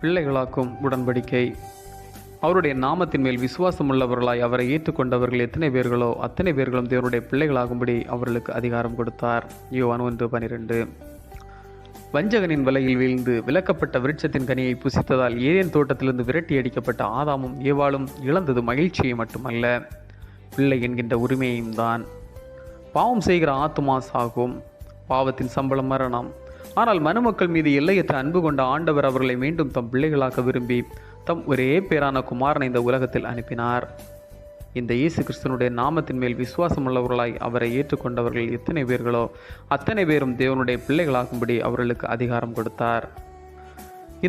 பிள்ளைகளாக்கும் உடன்படிக்கை. அவருடைய நாமத்தின் மேல் விசுவாசம் உள்ளவர்களாய் அவரை ஏற்றுக்கொண்டவர்கள் எத்தனை பேர்களோ அத்தனை பேர்களும் தேவனுடைய பிள்ளைகளாகும்படி அவர்களுக்கு அதிகாரம் கொடுத்தார். யோவான் 1:12. வஞ்சகனின் வலையில் வீழ்ந்து விலக்கப்பட்ட விருட்சத்தின் கனியை புசித்ததால் ஏதேன் தோட்டத்திலிருந்து விரட்டி அடிக்கப்பட்ட ஆதாமும் ஏவாளும் இழந்தது மகிழ்ச்சியை மட்டுமல்ல, பிள்ளை என்கின்ற உரிமையையும் தான். பாவம் செய்கிற ஆத்துமா சாகும், பாவத்தின் சம்பளம் மரணம். ஆனால் மனுமக்கள் மீது எல்லையற்ற அன்பு கொண்ட ஆண்டவர் அவர்களை மீண்டும் தம் பிள்ளைகளாக்க விரும்பி தம் ஒரே பேரான குமாரனை இந்த உலகத்தில் அனுப்பினார். இந்த இயேசு கிறிஸ்துனுடைய நாமத்தின் மேல் விசுவாசம் உள்ளவர்களாய் அவரை ஏற்றுக்கொண்டவர்கள் எத்தனை பேர்களோ அத்தனை பேரும் தேவனுடைய பிள்ளைகளாகும்படி அவர்களுக்கு அதிகாரம் கொடுத்தார்.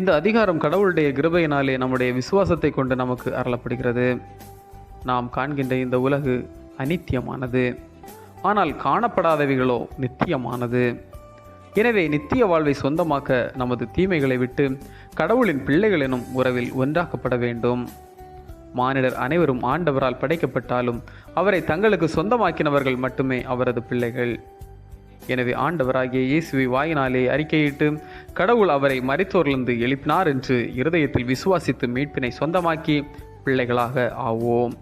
இந்த அதிகாரம் கடவுளுடைய கிருபையினாலே நம்முடைய விசுவாசத்தை கொண்டு நமக்கு அருளப்படுகிறது. நாம் காண்கின்ற இந்த உலகு அநித்தியமானது, ஆனால் காணப்படாதவைகளோ நித்தியமானது. எனவே நித்திய வாழ்வை சொந்தமாக்க நமது தீமைகளை விட்டு கடவுளின் பிள்ளைகள் எனும் உறவில் ஒன்றாக்கப்பட வேண்டும். மானிடர் அனைவரும் ஆண்டவரால் படைக்கப்பட்டாலும் அவரை தங்களுக்கு சொந்தமாக்கினவர்கள் மட்டுமே அவரது பிள்ளைகள். எனவே ஆண்டவராகிய இயேசுவை வாயினாலே அறிக்கையிட்டு கடவுள் அவரை மரித்தோரிலிருந்து எழுப்பினார் என்று இருதயத்தில் விசுவாசித்து மீட்பினை சொந்தமாக்கி பிள்ளைகளாக ஆவோம்.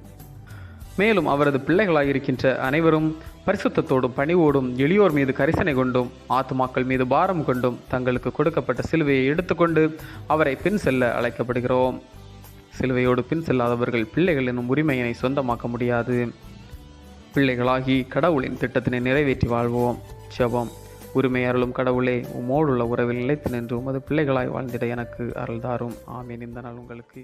மேலும் அவரது பிள்ளைகளாயிருக்கின்ற அனைவரும் பரிசுத்தத்தோடும் பணிவோடும் எளியோர் மீது கரிசனை கொண்டும் ஆத்துமாக்கள் மீது பாரம் கொண்டும் தங்களுக்கு கொடுக்கப்பட்ட சிலுவையை எடுத்துக்கொண்டு அவரை பின் செல்ல அழைக்கப்படுகிறோம். சிலுவையோடு பின் செல்லாதவர்கள் பிள்ளைகள் என்னும் உரிமையினை சொந்தமாக்க முடியாது. பிள்ளைகளாகி கடவுளின் திட்டத்தினை நிறைவேற்றி வாழ்வோம். ஜெபம். உரிமை அருளும் கடவுளே, உம்மோடுள்ள உறவில் நிலைத்து நின்று உமது பிள்ளைகளாய் வாழ்ந்திட எனக்கு அருள் தாரும். ஆமீன். இந்த நாள் உங்களுக்கு